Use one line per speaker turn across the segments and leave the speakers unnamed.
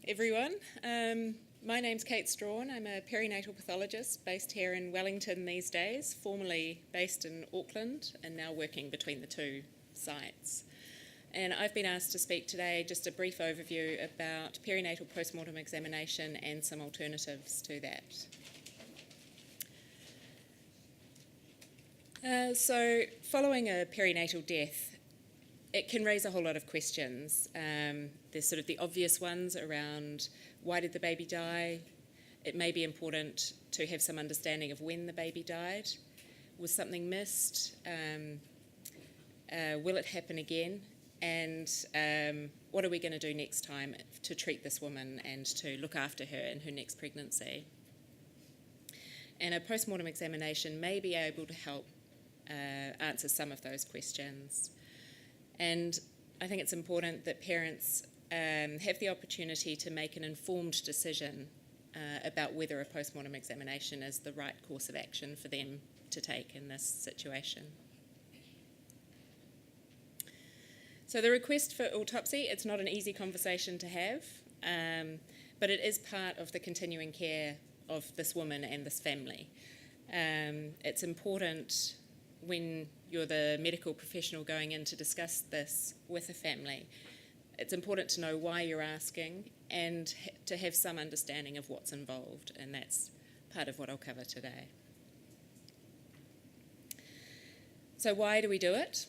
everyone. My name's Kate Strawn. I'm a perinatal pathologist based here in Wellington these days, formerly based in Auckland and now working between the two sites. And I've been asked to speak today just a brief overview about perinatal postmortem examination and some alternatives to that. So following a perinatal death, it can raise a whole lot of questions. There's sort of the obvious ones around why did the baby die? It may be important to have some understanding of when the baby died. Was something missed? Will it happen again? And what are we going to do next time to treat this woman and to look after her in her next pregnancy? And a postmortem examination may be able to help answer some of those questions. And I think it's important that parents have the opportunity to make an informed decision about whether a postmortem examination is the right course of action for them to take in this situation. So the request for autopsy, it's not an easy conversation to have, but it is part of the continuing care of this woman and this family. It's important when you're the medical professional going in to discuss this with a family. It's important to know why you're asking and to have some understanding of what's involved, and that's part of what I'll cover today. So why do we do it?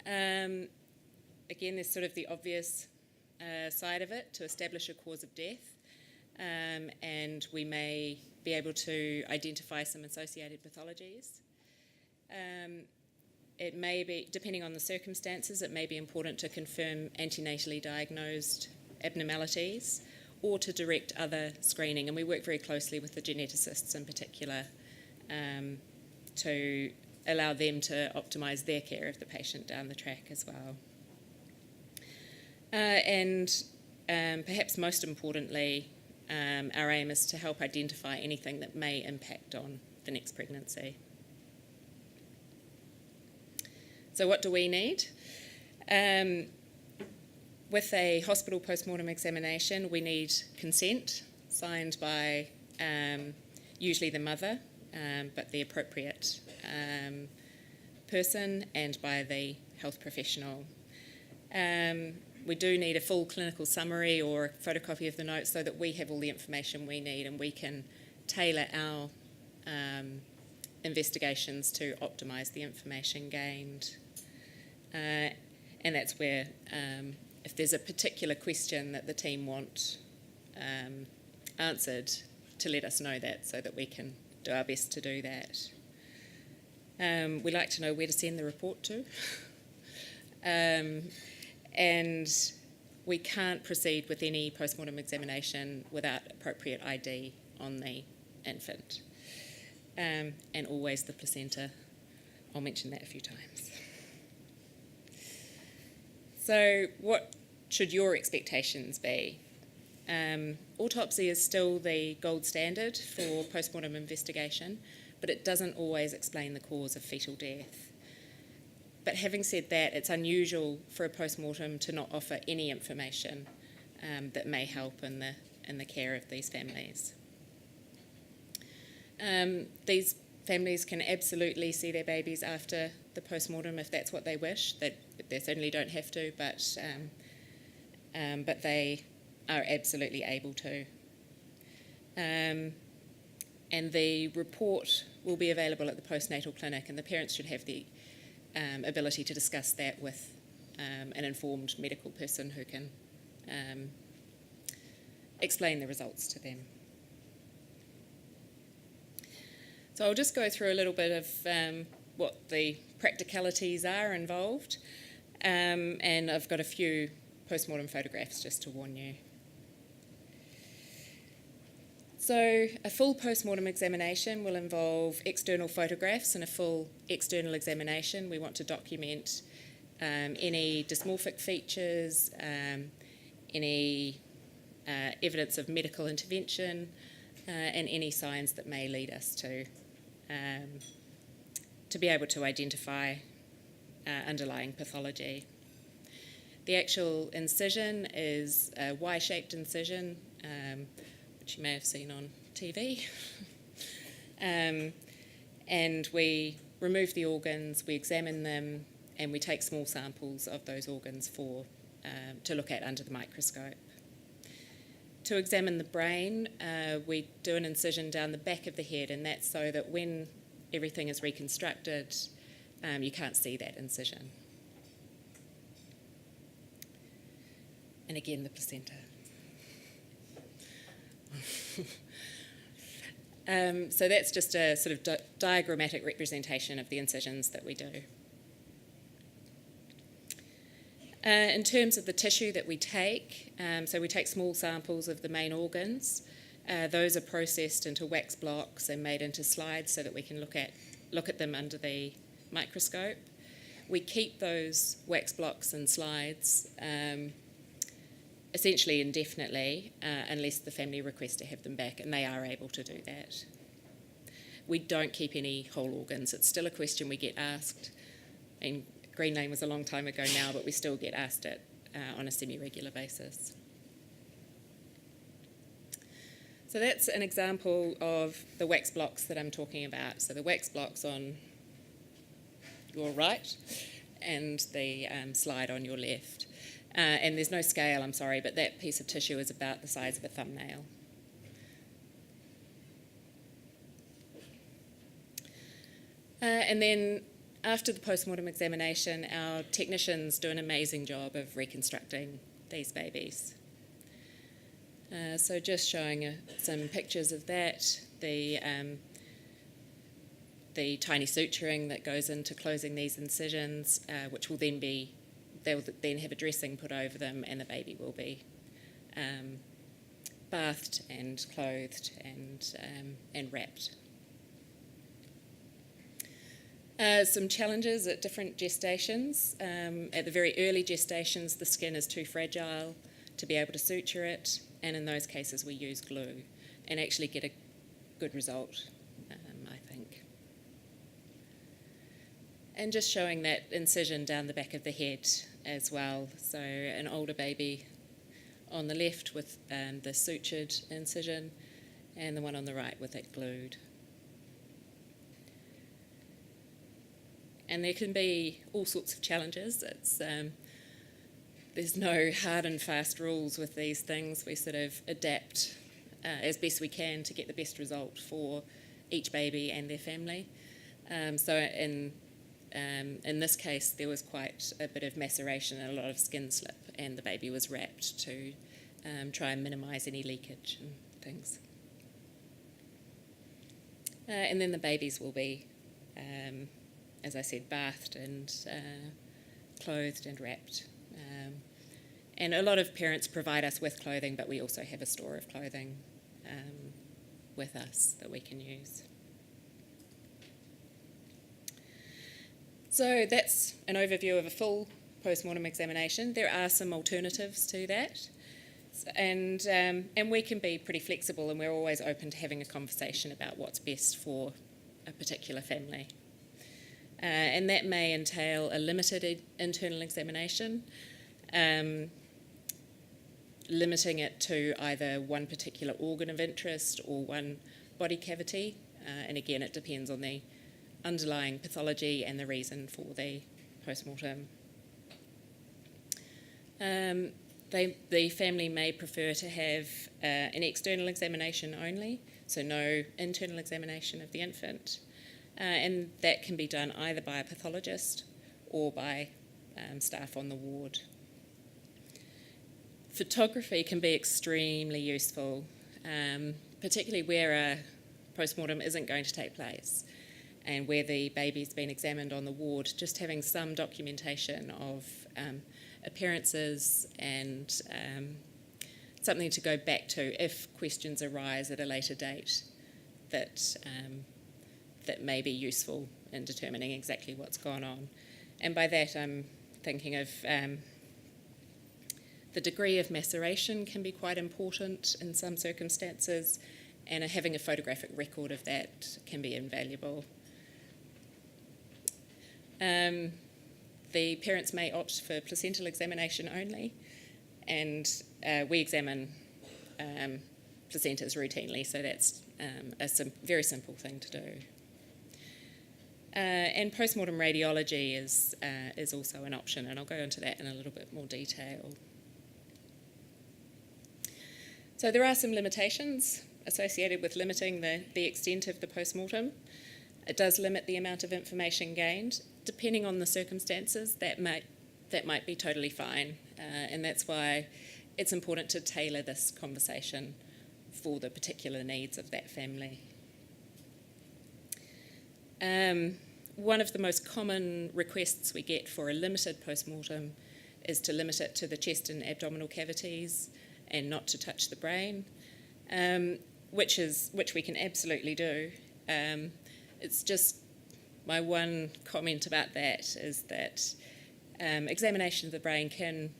Again, there's sort of the obvious side of it, to establish a cause of death, and we may be able to identify some associated pathologies. It may be, depending on the circumstances, it may be important to confirm antenatally diagnosed abnormalities or to direct other screening. And we work very closely with the geneticists in particular to allow them to optimise their care of the patient down the track as well. And perhaps most importantly, our aim is to help identify anything that may impact on the next pregnancy. So what do we need? With a hospital postmortem examination, we need consent signed by usually the mother, but the appropriate person, and by the health professional. We do need a full clinical summary or a photocopy of the notes so that we have all the information we need and we can tailor our investigations to optimise the information gained. And that's where, if there's a particular question that the team want answered, to let us know that so that we can do our best to do that. We like to know where to send the report to. And we can't proceed with any postmortem examination without appropriate ID on the infant. And always the placenta. I'll mention that a few times. So what should your expectations be? Autopsy is still the gold standard for postmortem investigation, but it doesn't always explain the cause of fetal death. But having said that, it's unusual for a postmortem to not offer any information that may help in the care of these families. These families can absolutely see their babies after the postmortem if that's what they wish. They certainly don't have to, but they are absolutely able to. And the report will be available at the postnatal clinic, and the parents should have the ability to discuss that with an informed medical person who can explain the results to them. So I'll just go through a little bit of what the practicalities are involved, and I've got a few postmortem photographs just to warn you. So a full postmortem examination will involve external photographs and a full external examination. We want to document any dysmorphic features, any evidence of medical intervention, and any signs that may lead us to be able to identify underlying pathology. The actual incision is a Y-shaped incision, which you may have seen on TV. And we remove the organs, we examine them, and we take small samples of those organs to look at under the microscope. To examine the brain, we do an incision down the back of the head, and that's so that when everything is reconstructed, you can't see that incision. And again, the placenta. So that's just a sort of diagrammatic representation of the incisions that we do. In terms of the tissue that we take, so we take small samples of the main organs. Those are processed into wax blocks and made into slides so that we can look at them under the microscope. We keep those wax blocks and slides essentially indefinitely, unless the family requests to have them back, and they are able to do that. We don't keep any whole organs. It's still a question we get asked, and Green Lane was a long time ago now, but we still get asked it on a semi-regular basis. So that's an example of the wax blocks that I'm talking about. So the wax blocks on your right and the slide on your left. And there's no scale, I'm sorry, but that piece of tissue is about the size of a thumbnail. And then after the postmortem examination, our technicians do an amazing job of reconstructing these babies. So just showing some pictures of that, the tiny suturing that goes into closing these incisions, which will then they'll then have a dressing put over them, and the baby will be bathed and clothed and wrapped. Some challenges at different gestations. At the very early gestations, the skin is too fragile to be able to suture it, and in those cases we use glue and actually get a good result, I think. And just showing that incision down the back of the head as well. So an older baby on the left with the sutured incision, and the one on the right with it glued. And there can be all sorts of challenges. There's no hard and fast rules with these things. We sort of adapt as best we can to get the best result for each baby and their family. So in this case, there was quite a bit of maceration and a lot of skin slip, and the baby was wrapped to try and minimise any leakage and things. And then the babies will be, as I said, bathed and clothed and wrapped. And a lot of parents provide us with clothing, but we also have a store of clothing with us that we can use. So that's an overview of a full postmortem examination. There are some alternatives to that, and we can be pretty flexible, and we're always open to having a conversation about what's best for a particular family. And that may entail a limited internal examination, limiting it to either one particular organ of interest or one body cavity, and again it depends on the underlying pathology and the reason for the postmortem. The family may prefer to have an external examination only, so no internal examination of the infant, and that can be done either by a pathologist or by staff on the ward. Photography can be extremely useful, particularly where a postmortem isn't going to take place and where the baby's been examined on the ward. Just having some documentation of appearances and something to go back to if questions arise at a later date that may be useful in determining exactly what's gone on. And by that I'm thinking of the degree of maceration can be quite important in some circumstances, and having a photographic record of that can be invaluable. the parents may opt for placental examination only, and we examine placentas routinely, so that's a very simple thing to do. And postmortem radiology is also an option, and I'll go into that in a little bit more detail. So there are some limitations associated with limiting the extent of the postmortem. It does limit the amount of information gained. Depending on the circumstances, that might be totally fine, and that's why it's important to tailor this conversation for the particular needs of that family. One of the most common requests we get for a limited postmortem is to limit it to the chest and abdominal cavities and not to touch the brain, which we can absolutely do. It's just my one comment about that is that examination of the brain can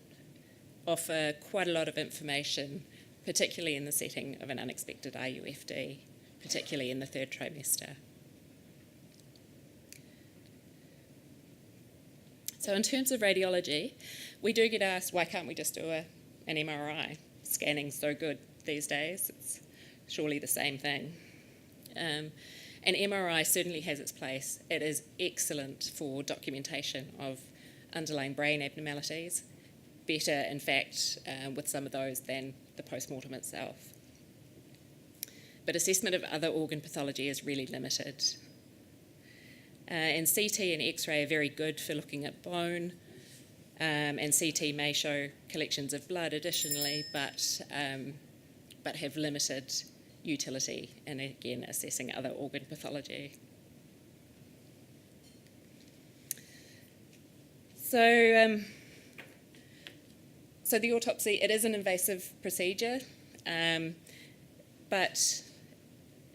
offer quite a lot of information, particularly in the setting of an unexpected RUFD, particularly in the third trimester. So in terms of radiology, we do get asked, why can't we just do an MRI? Scanning's so good these days, it's surely the same thing. An MRI certainly has its place. It is excellent for documentation of underlying brain abnormalities, better, in fact, with some of those than the postmortem itself. But assessment of other organ pathology is really limited. And CT and X-ray are very good for looking at bone, and CT may show collections of blood additionally, but have limited utility in, again, assessing other organ pathology. So the autopsy, it is an invasive procedure, but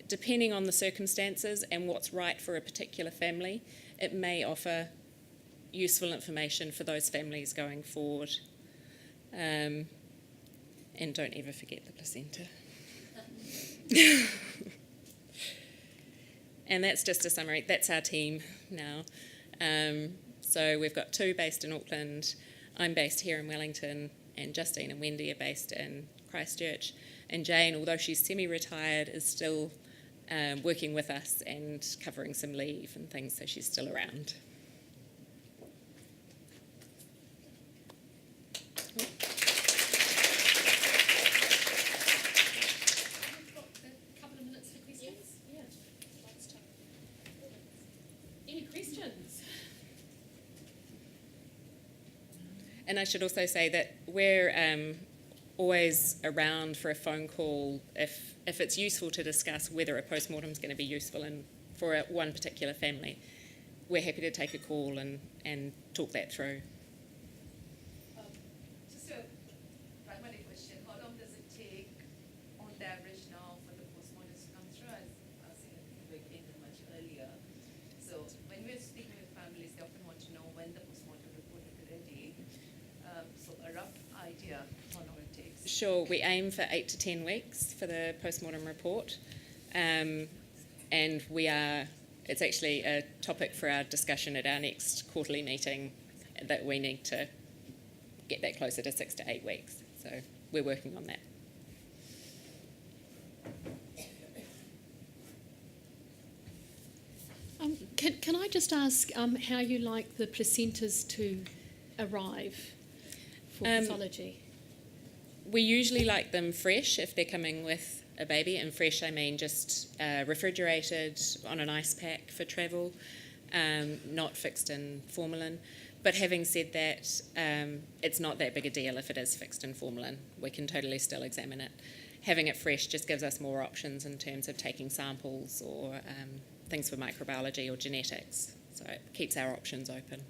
depending on the circumstances and what's right for a particular family, it may offer useful information for those families going forward. And don't ever forget the placenta. And that's just a summary. That's our team now. So we've got 2 based in Auckland. I'm based here in Wellington, and Justine and Wendy are based in Christchurch. And Jane, although she's semi-retired, is still working with us and covering some leave and things, so she's still around. And I should also say that we're always around for a phone call if it's useful to discuss whether a postmortem is going to be useful for one particular family. We're happy to take a call and talk that through.
Just a primary question, how long does it take on the average now for the postmortems to come through? I was thinking much earlier. So when we're speaking with families, they often want to know when the postmortem report will be ready. So a rough idea how long it takes.
Sure, we aim for 8 to 10 weeks for the postmortem report, and it's actually a topic for our discussion at our next quarterly meeting that we need to get that closer to 6 to 8 weeks. So we're working on that.
Can I just ask how you like the placentas to arrive for pathology?
We usually like them fresh if they're coming with a baby, and fresh I mean just refrigerated on an ice pack for travel, not fixed in formalin. But having said that, it's not that big a deal if it is fixed in formalin. We can totally still examine it. Having it fresh just gives us more options in terms of taking samples or things for microbiology or genetics. So it keeps our options open.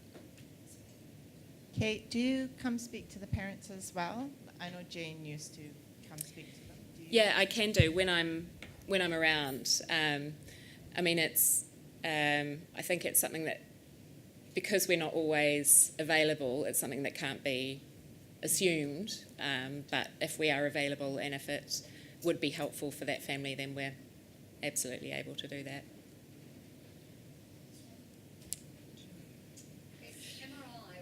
Kate, do you come speak to the parents as well? I know Jane used to come speak to them.
Yeah, I can do when I'm around. I mean, it's. I think it's something that, because we're not always available, it's something that can't be assumed. But if we are available and if it would be helpful for that family, then we're absolutely able to do that.
MRI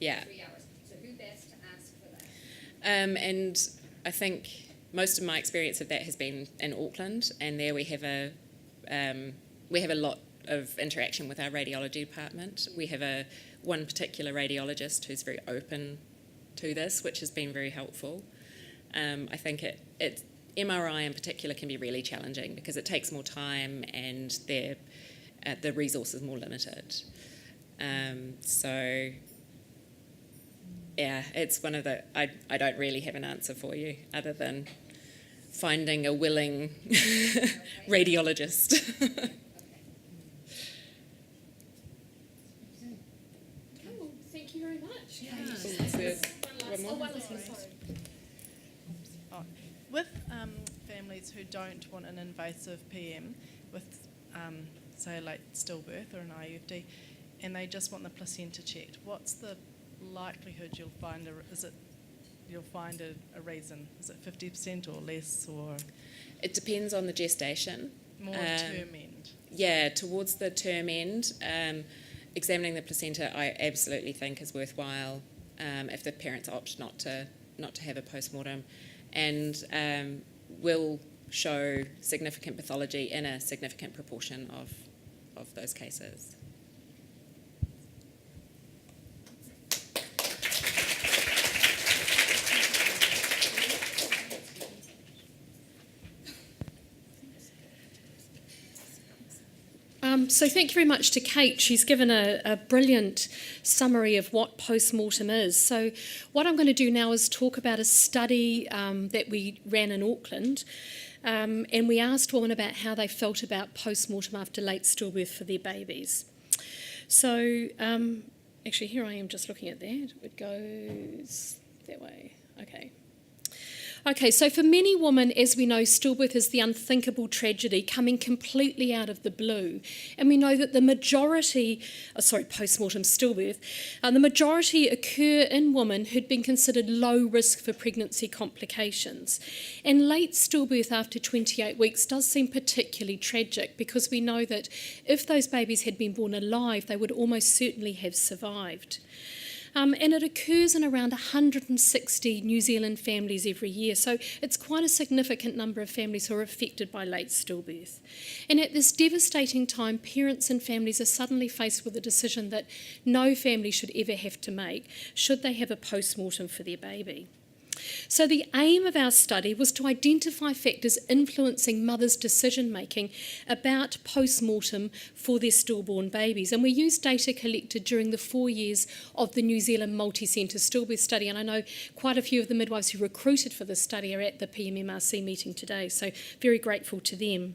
Yeah.
3 hours. So who best to ask for that?
And I think most of my experience of that has been in Auckland, and there we have a lot of interaction with our radiology department. We have one particular radiologist who's very open to this, which has been very helpful. I think MRI in particular can be really challenging because it takes more time and the resource is more limited. So yeah, it's one of the, I don't really have an answer for you other than finding a willing radiologist.
Okay, well, thank you very much.
One more?
With families who don't want an invasive PM with, say, late stillbirth or an IUFD, and they just want the placenta checked, what's the likelihood you'll find a reason? Is it 50% or less, or
It depends on the gestation.
more term end?
Yeah, towards the term end, examining the placenta I absolutely think is worthwhile if the parents opt not to have a postmortem, and will show significant pathology in a significant proportion of those cases.
So thank you very much to Kate. She's given a brilliant summary of what postmortem is. So what I'm going to do now is talk about a study that we ran in Auckland, and we asked women about how they felt about postmortem after late stillbirth for their babies. So actually here I am just looking at that. It goes that way. Okay, so for many women, as we know, stillbirth is the unthinkable tragedy coming completely out of the blue. And we know that the majority, postmortem stillbirth, the majority occur in women who'd been considered low risk for pregnancy complications. And late stillbirth after 28 weeks does seem particularly tragic because we know that if those babies had been born alive, they would almost certainly have survived. And it occurs in around 160 New Zealand families every year, so it's quite a significant number of families who are affected by late stillbirth. And at this devastating time, parents and families are suddenly faced with a decision that no family should ever have to make, should they have a postmortem for their baby. So the aim of our study was to identify factors influencing mothers' decision-making about postmortem for their stillborn babies. And we used data collected during the 4 years of the New Zealand multi-centre stillbirth study. And I know quite a few of the midwives who recruited for this study are at the PMMRC meeting today, so very grateful to them.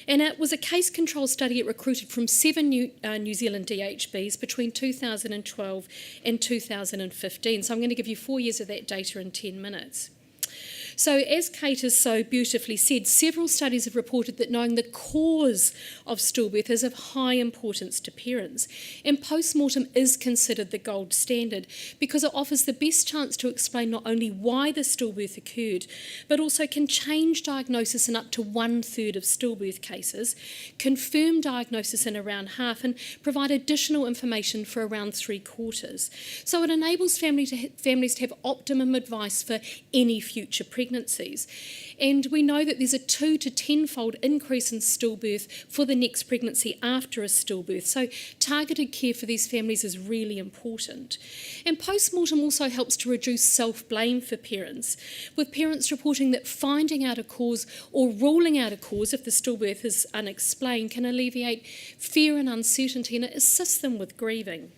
And it was a case control study. It recruited from 7 New Zealand DHBs between 2012 and 2015. So I'm going to give you 4 years of that data in 10 minutes. So as Kate has so beautifully said, several studies have reported that knowing the cause of stillbirth is of high importance to parents. And postmortem is considered the gold standard because it offers the best chance to explain not only why the stillbirth occurred, but also can change diagnosis in up to 1/3 of stillbirth cases, confirm diagnosis in around half, and provide additional information for around 3/4. So it enables families to have optimum advice for any future pregnancies. And we know that there's a 2 to 10-fold increase in stillbirth for the next pregnancy after a stillbirth. So targeted care for these families is really important. And postmortem also helps to reduce self-blame for parents, with parents reporting that finding out a cause or ruling out a cause if the stillbirth is unexplained can alleviate fear and uncertainty, and it assists them with grieving.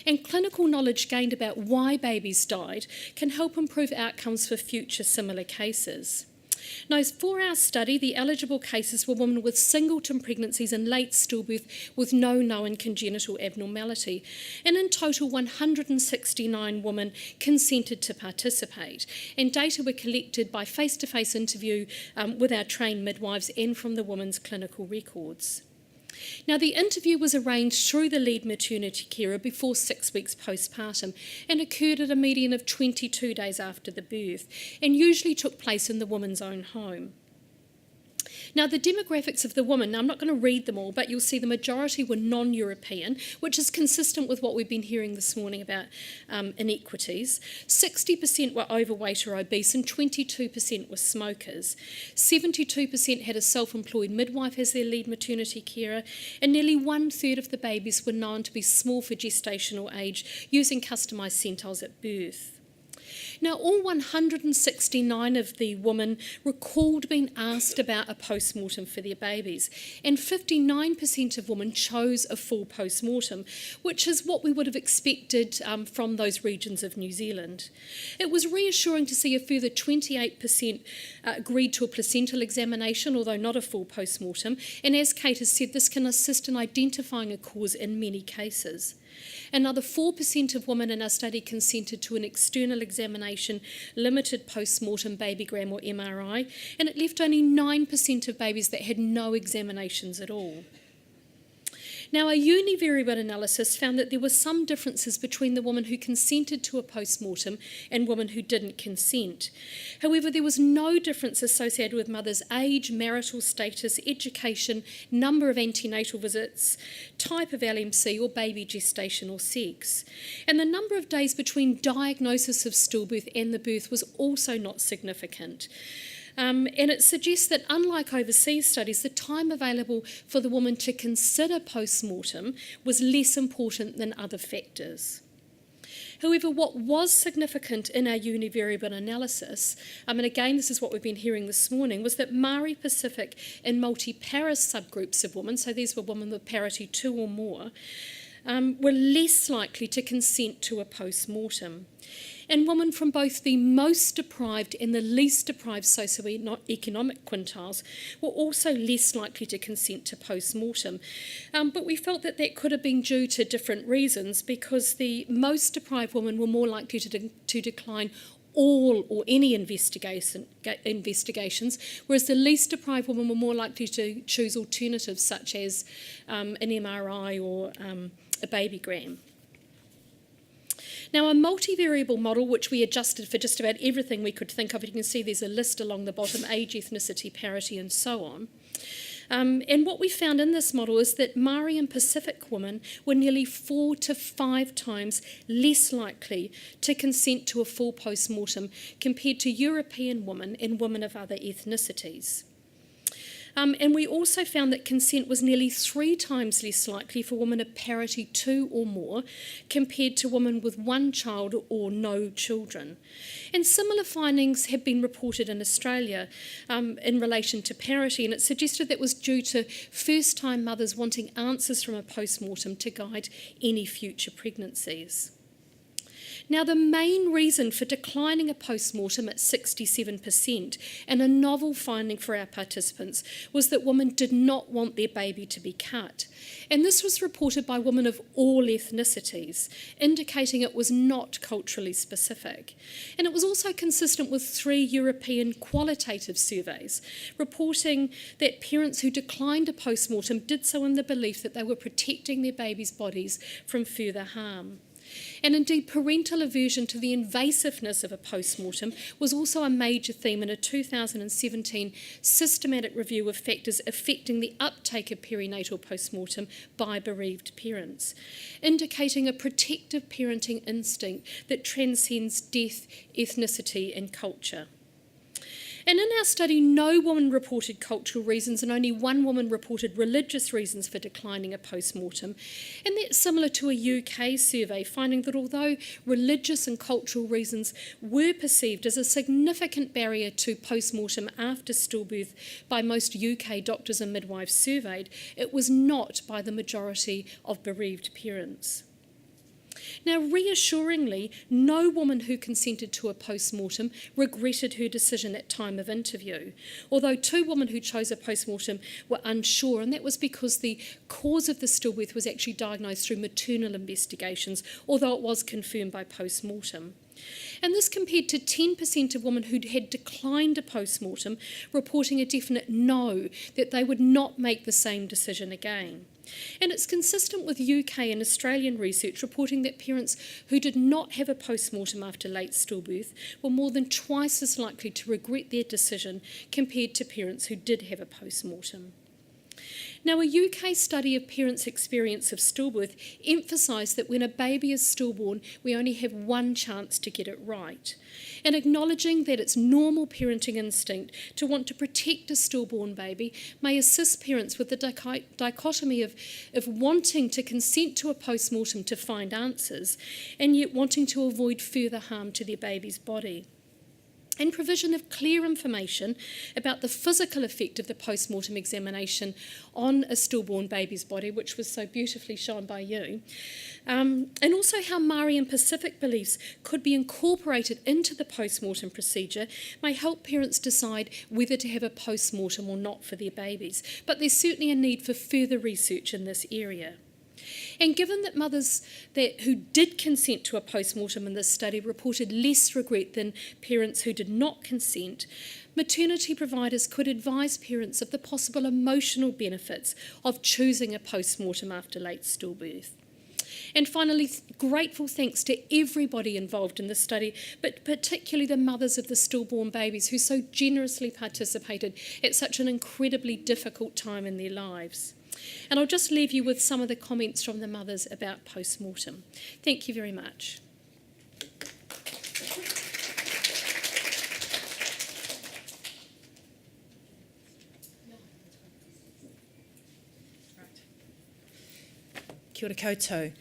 And clinical knowledge gained about why babies died can help improve outcomes for future similar cases. Now, for our study, the eligible cases were women with singleton pregnancies and late stillbirth with no known congenital abnormality. And in total, 169 women consented to participate. And data were collected by face-to-face interview with our trained midwives and from the women's clinical records. Now, the interview was arranged through the lead maternity carer before 6 weeks postpartum and occurred at a median of 22 days after the birth and usually took place in the woman's own home. Now, the demographics of the women, now I'm not going to read them all, but you'll see the majority were non-European, which is consistent with what we've been hearing this morning about inequities. 60% were overweight or obese and 22% were smokers. 72% had a self-employed midwife as their lead maternity carer, and nearly 1/3 of the babies were known to be small for gestational age, using customised centiles at birth. Now, all 169 of the women recalled being asked about a postmortem for their babies, and 59% of women chose a full postmortem, which is what we would have expected from those regions of New Zealand. It was reassuring to see a further 28% agreed to a placental examination, although not a full postmortem, and as Kate has said, this can assist in identifying a cause in many cases. Another 4% of women in our study consented to an external examination, limited post-mortem babygram or MRI, and it left only 9% of babies that had no examinations at all. Now, a univariate analysis found that there were some differences between the women who consented to a post-mortem and women who didn't consent. However, there was no difference associated with mother's age, marital status, education, number of antenatal visits, type of LMC or baby gestation or sex. And the number of days between diagnosis of stillbirth and the birth was also not significant. And it suggests that, unlike overseas studies, the time available for the woman to consider post-mortem was less important than other factors. However, what was significant in our univariate analysis, and again this is what we've been hearing this morning, was that Māori Pacific and multi-paris subgroups of women, so these were women with parity 2 or more, were less likely to consent to a post-mortem. And women from both the most deprived and the least deprived socioeconomic quintiles were also less likely to consent to post-mortem. But we felt that that could have been due to different reasons, because the most deprived women were more likely to decline all or any investigations, whereas the least deprived women were more likely to choose alternatives such as an MRI or a babygram. Now, a multivariable model, which we adjusted for just about everything we could think of, you can see there's a list along the bottom, age, ethnicity, parity, and so on. And what we found in this model is that Māori and Pacific women were nearly 4 to 5 times less likely to consent to a full post-mortem compared to European women and women of other ethnicities. And we also found that consent was nearly 3 times less likely for women of parity 2 or more compared to women with 1 child or no children. And similar findings have been reported in Australia in relation to parity, and it suggested that was due to first-time mothers wanting answers from a post-mortem to guide any future pregnancies. Now, the main reason for declining a post-mortem at 67%, and a novel finding for our participants, was that women did not want their baby to be cut. And this was reported by women of all ethnicities, indicating it was not culturally specific. And it was also consistent with 3 European qualitative surveys, reporting that parents who declined a post-mortem did so in the belief that they were protecting their babies' bodies from further harm. And indeed, parental aversion to the invasiveness of a post-mortem was also a major theme in a 2017 systematic review of factors affecting the uptake of perinatal post-mortem by bereaved parents, indicating a protective parenting instinct that transcends death, ethnicity, and culture. And in our study, no woman reported cultural reasons and only 1 woman reported religious reasons for declining a post-mortem. And that's similar to a UK survey, finding that although religious and cultural reasons were perceived as a significant barrier to post-mortem after stillbirth by most UK doctors and midwives surveyed, it was not by the majority of bereaved parents. Now, reassuringly, no woman who consented to a post-mortem regretted her decision at time of interview, although 2 women who chose a post-mortem were unsure, and that was because the cause of the stillbirth was actually diagnosed through maternal investigations, although it was confirmed by post-mortem. And this compared to 10% of women who had declined a post-mortem, reporting a definite no, that they would not make the same decision again. And it's consistent with UK and Australian research reporting that parents who did not have a postmortem after late stillbirth were more than twice as likely to regret their decision compared to parents who did have a postmortem. Now, a UK study of parents' experience of stillbirth emphasised that when a baby is stillborn, we only have one chance to get it right. And acknowledging that it's normal parenting instinct to want to protect a stillborn baby may assist parents with the dichotomy of wanting to consent to a postmortem to find answers and yet wanting to avoid further harm to their baby's body. And provision of clear information about the physical effect of the postmortem examination on a stillborn baby's body, which was so beautifully shown by you, and also how Māori and Pacific beliefs could be incorporated into the postmortem procedure may help parents decide whether to have a postmortem or not for their babies. But there's certainly a need for further research in this area. And given that mothers who did consent to a postmortem in this study reported less regret than parents who did not consent, maternity providers could advise parents of the possible emotional benefits of choosing a postmortem after late stillbirth. And finally, grateful thanks to everybody involved in this study, but particularly the mothers of the stillborn babies who so generously participated at such an incredibly difficult time in their lives. And I'll just leave you with some of the comments from the mothers about postmortem. Thank you very much.
Kia ora koutou.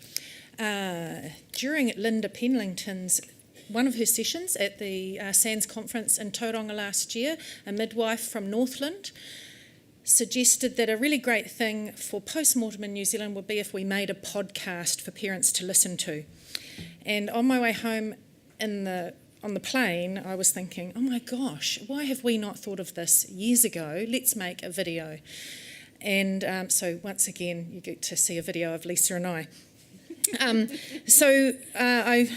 During Linda Penlington's one of her sessions at the SANS conference in Tauranga last year, a midwife from Northland suggested that a really great thing for postmortem in New Zealand would be if we made a podcast for parents to listen to. And on my way home on the plane, I was thinking, oh my gosh, why have we not thought of this years ago? Let's make a video. And so once again, you get to see a video of Lisa and I. I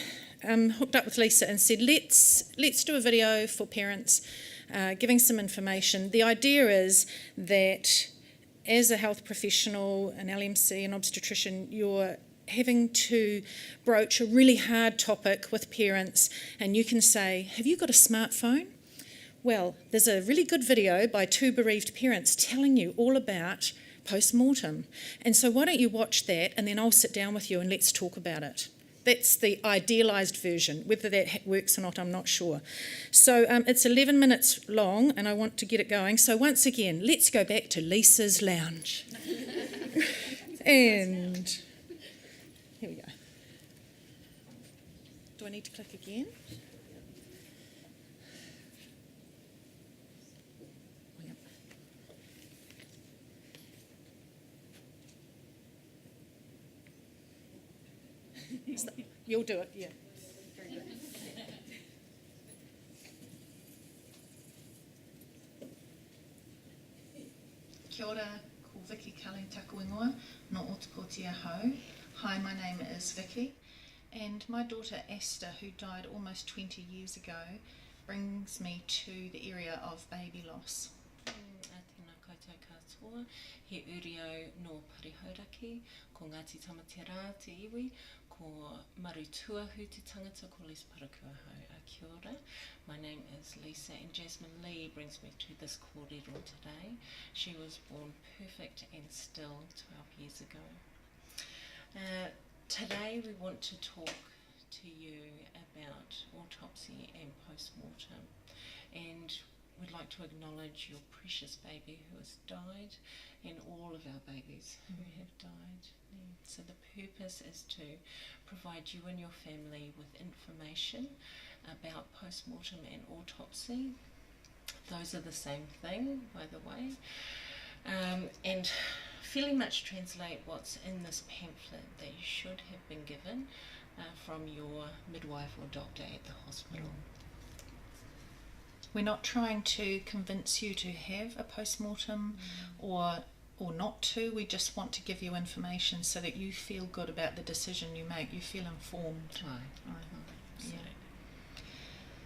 hooked up with Lisa and said, let's do a video for parents, giving some information. The idea is that as a health professional, an LMC, an obstetrician, you're having to broach a really hard topic with parents, and you can say, have you got a smartphone? Well, there's a really good video by two bereaved parents telling you all about postmortem. And so why don't you watch that, and then I'll sit down with you and let's talk about it. That's the idealised version. Whether that works or not, I'm not sure. So it's 11 minutes long, and I want to get it going. So once again, let's go back to Lisa's lounge. And here we go. Do I need to click again? You'll do it, yeah. Very good. Kia ora, ko Vicky Kali taku ingoa, no Otakotia Hau. Hi, my name is Vicky, and my daughter Esther, who died almost 20 years ago, brings me to the area of baby loss.
Tēnā koutou katoa, he urio no Parihauraki, ko Ngāti Tamatera te iwi, ko Marutuahu te tangata ko Lisa Parakuahau. Kia ora. My name is Lisa, and Jasmine Lee brings me to this kōrero today. She was born perfect and still 12 years ago. Today we want to talk to you about autopsy and postmortem, and we'd like to acknowledge your precious baby who has died, and all of our babies who have died. So the purpose is to provide you and your family with information about postmortem and autopsy. Those are the same thing, by the way, and fairly much translate what's in this pamphlet that you should have been given from your midwife or doctor at the hospital.
We're not trying to convince you to have a postmortem or not to. We just want to give you information so that you feel good about the decision you make. You feel informed.
Right.
Yeah.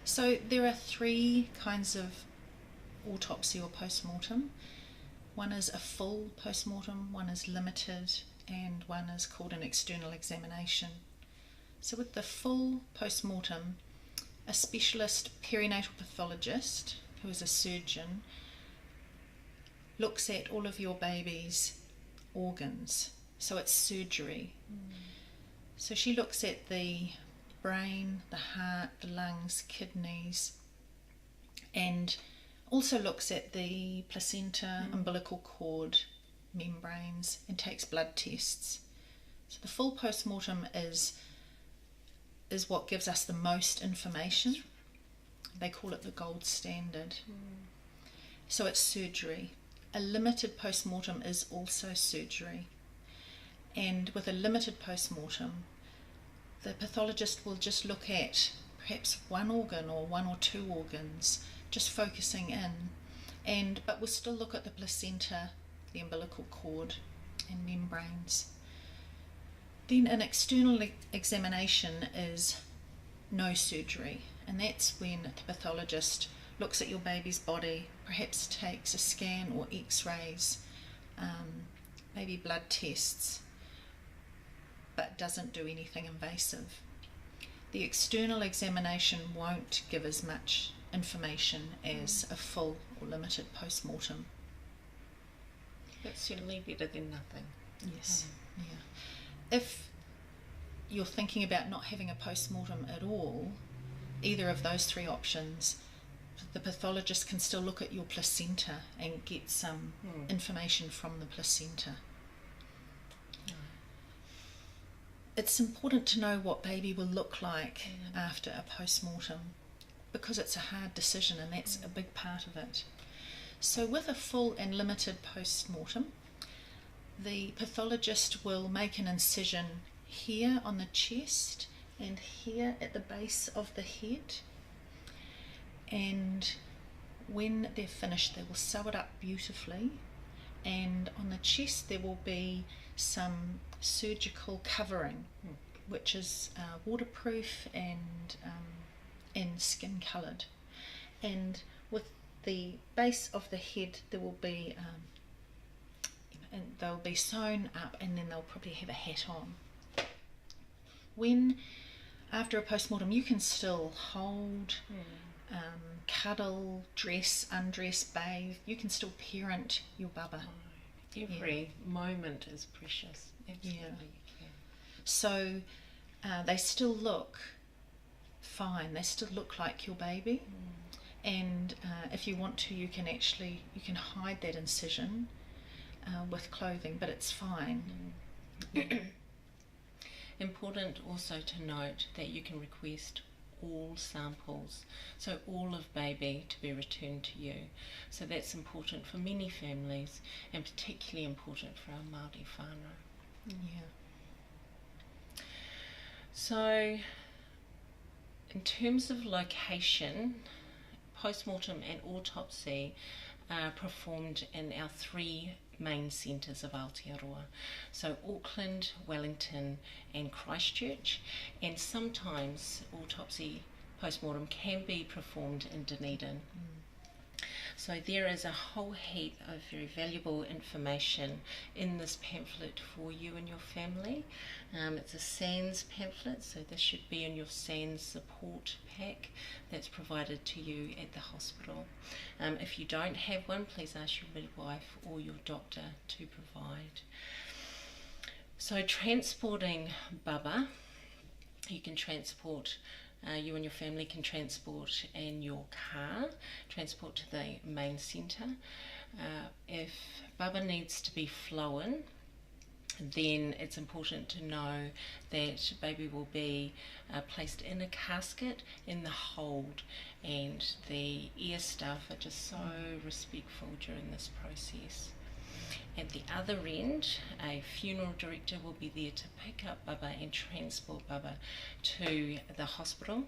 So there are three kinds of autopsy or postmortem. One is a full postmortem, one is limited, and one is called an external examination. So with the full postmortem, a specialist perinatal pathologist, who is a surgeon, looks at all of your baby's organs. So it's surgery. So she looks at the brain, the heart, the lungs, kidneys, and also looks at the placenta, umbilical cord, membranes, and takes blood tests. So the full postmortem is what gives us the most information. They call it the gold standard. So it's surgery. A limited postmortem is also surgery. And with a limited postmortem, the pathologist will just look at perhaps one organ or one or two organs, just focusing in, but we'll still look at the placenta, the umbilical cord, and membranes. Then an external examination is no surgery, and that's when the pathologist looks at your baby's body, perhaps takes a scan or x-rays, maybe blood tests, but doesn't do anything invasive. The external examination won't give as much information as a full or limited postmortem.
That's certainly better than nothing.
Yes, yeah. If you're thinking about not having a postmortem at all, either of those three options, the pathologist can still look at your placenta and get some information from the placenta. It's important to know what baby will look like after a postmortem, because it's a hard decision, and that's a big part of it. So with a full and limited postmortem, the pathologist will make an incision here on the chest and here at the base of the head, and when they're finished they will sew it up beautifully, and on the chest there will be some surgical covering which is waterproof and skin coloured, and with the base of the head there will be and they'll be sewn up, and then they'll probably have a hat on. When after a postmortem you can still hold, cuddle, dress, undress, bathe, you can still parent your bubba.
Every moment is precious. Absolutely. Yeah.
So they still look fine, they still look like your baby, and if you want to you can hide that incision with clothing, but it's fine.
Important also to note that you can request all samples, so all of baby to be returned to you. So that's important for many families, and particularly important for our Māori whānau.
Yeah.
So in terms of location, postmortem and autopsy are performed in our three main centres of Aotearoa, so Auckland, Wellington and Christchurch, and sometimes autopsy postmortem can be performed in Dunedin. So there is a whole heap of very valuable information in this pamphlet for you and your family. It's a SANS pamphlet, so this should be in your SANS support pack that's provided to you at the hospital. If you don't have one, please ask your midwife or your doctor to provide. So transporting Bubba, you can transport you and your family can transport in your car, transport to the main centre. If Bubba needs to be flown, then it's important to know that baby will be placed in a casket in the hold, and the air staff are just so respectful during this process. At the other end, a funeral director will be there to pick up Bubba and transport Bubba to the hospital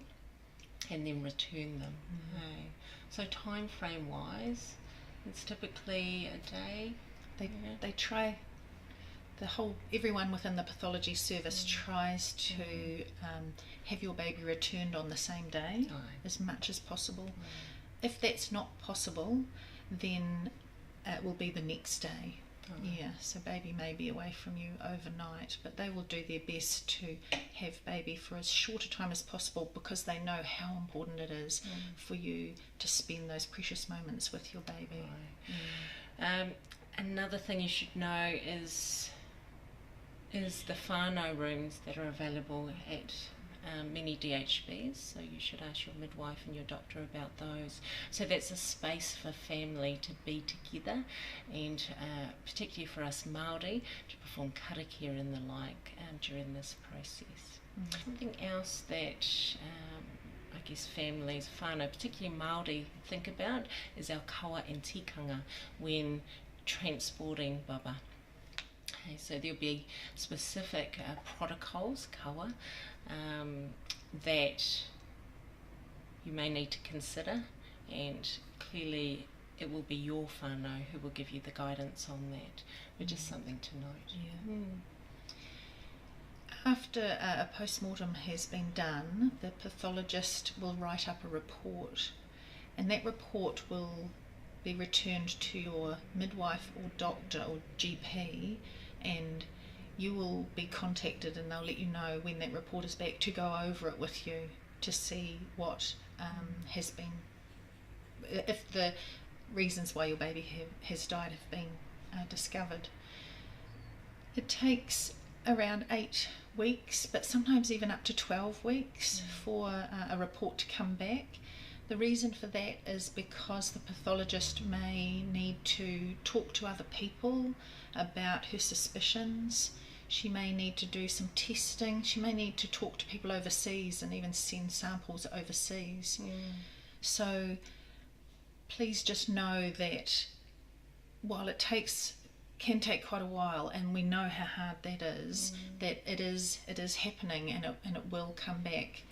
and then return them. Okay. So time frame wise, it's typically a day.
They try, everyone within the pathology service tries to have your baby returned on the same day as much as possible. If that's not possible, then it will be the next day. Yeah, so baby may be away from you overnight, but they will do their best to have baby for as short a time as possible, because they know how important it is for you to spend those precious moments with your baby.
Another thing you should know is the whānau rooms that are available at many DHBs, so you should ask your midwife and your doctor about those. So that's a space for family to be together, and particularly for us Māori, to perform karakia and the like during this process. Something else that I guess families, whānau, particularly Māori, think about is our kawa and tikanga when transporting baba. Okay, so there'll be specific protocols, kawa, that you may need to consider, and clearly it will be your whānau who will give you the guidance on that, but just something to note.
After a postmortem has been done, the pathologist will write up a report, and that report will be returned to your midwife or doctor or GP, and you will be contacted and they'll let you know when that report is back to go over it with you to see what has been, if the reasons why your baby has died have been discovered. It takes around 8 weeks, but sometimes even up to 12 weeks for a report to come back. The reason for that is because the pathologist may need to talk to other people about her suspicions. She may need to do some testing. She may need to talk to people overseas and even send samples overseas. So please just know that while it can take quite a while, and we know how hard that is, that it is happening, and it will come back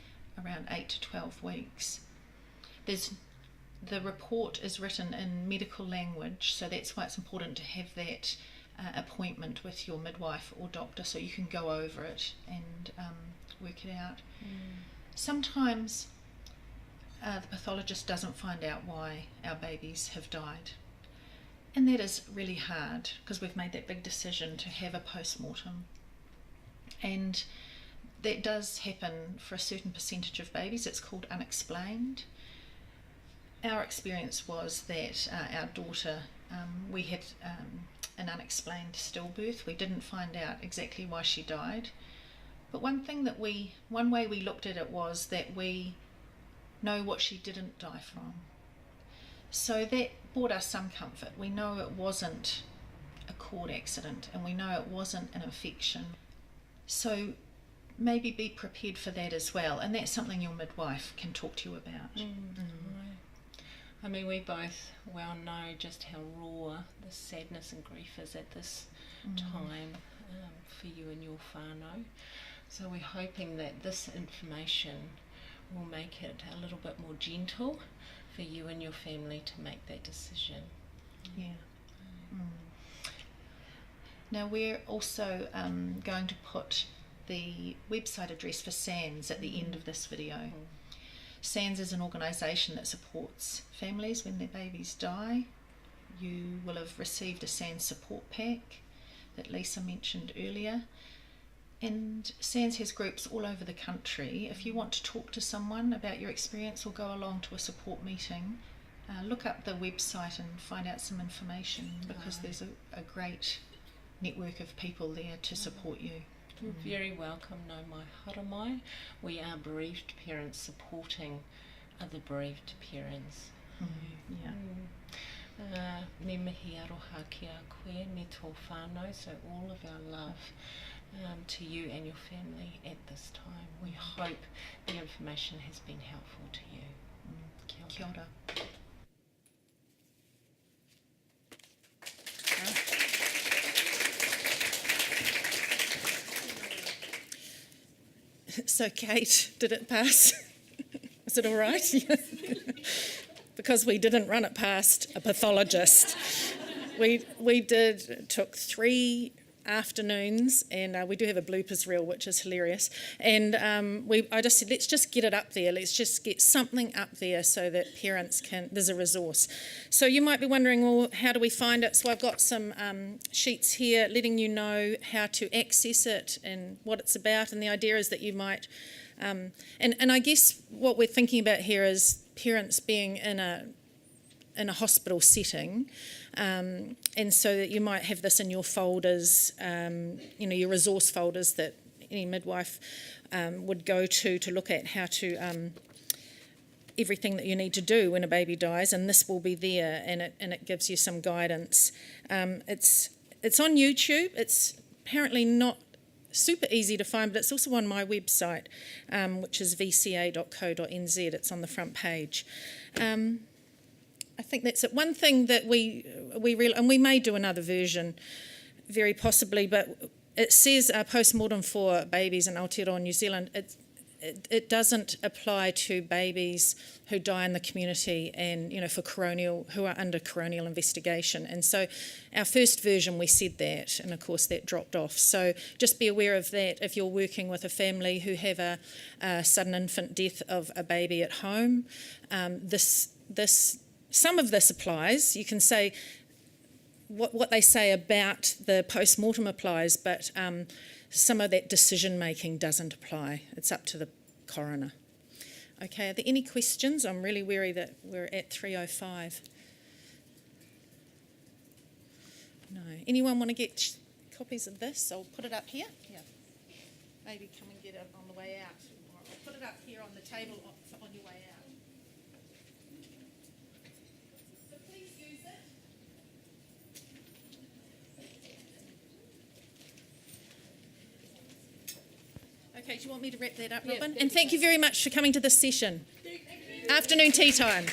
around 8 to 12 weeks. The report is written in medical language, so that's why it's important to have that appointment with your midwife or doctor so you can go over it and work it out. Sometimes the pathologist doesn't find out why our babies have died, and that is really hard because we've made that big decision to have a postmortem, and that does happen for a certain percentage of babies. It's called unexplained. Our experience was that our daughter, we had an unexplained stillbirth. We didn't find out exactly why she died, but one way we looked at it was that we know what she didn't die from. So that brought us some comfort. We know it wasn't a cord accident, and we know it wasn't an infection. So maybe be prepared for that as well, and that's something your midwife can talk to you about.
I mean, we both well know just how raw the sadness and grief is at this time for you and your whānau. So we're hoping that this information will make it a little bit more gentle for you and your family to make that decision.
Now we're also going to put the website address for SANS at the end of this video. SANS is an organisation that supports families when their babies die. You will have received a SANS support pack that Lisa mentioned earlier. And SANS has groups all over the country. If you want to talk to someone about your experience or go along to a support meeting, look up the website and find out some information, because there's a great network of people there to support you.
You're very welcome, no mai haramai. We are bereaved parents supporting other bereaved parents. Me mihi aroha ki a koe, me tō whānau, so all of our love to you and your family at this time. We hope the information has been helpful to you.
Kia ora. So Kate, did it pass? Is it all right? Because we didn't run it past a pathologist. We did. It took 3 afternoons, and we do have a bloopers reel, which is hilarious. And I just said, let's just get it up there. Let's just get something up there so that parents can. There's a resource. So you might be wondering, well, how do we find it? So I've got some sheets here letting you know how to access it and what it's about. And the idea is that you might, and I guess what we're thinking about here is parents being in a hospital setting. And so that you might have this in your folders, your resource folders that any midwife would go to look at how to, everything that you need to do when a baby dies, and this will be there, and it gives you some guidance. It's on YouTube. It's apparently not super easy to find, but it's also on my website, which is vca.co.nz. It's on the front page. I think that's it. One thing that we really, and we may do another version, very possibly, but it says postmortem for babies in Aotearoa, New Zealand. It doesn't apply to babies who die in the community and for who are under coronial investigation. And so our first version we said that, and of course that dropped off. So just be aware of that if you're working with a family who have a sudden infant death of a baby at home. Some of this applies. You can say what they say about the post-mortem applies, but some of that decision-making doesn't apply. It's up to the coroner. Okay, are there any questions? I'm really wary that we're at 3:05. No. Anyone want to get copies of this? I'll put it up here. Yeah. Maybe come and get it on the way out. Or I'll put it up here on the table on your way out. Okay, do you want me to wrap that up, Robin? And thank you very much for coming to this session. Afternoon tea time.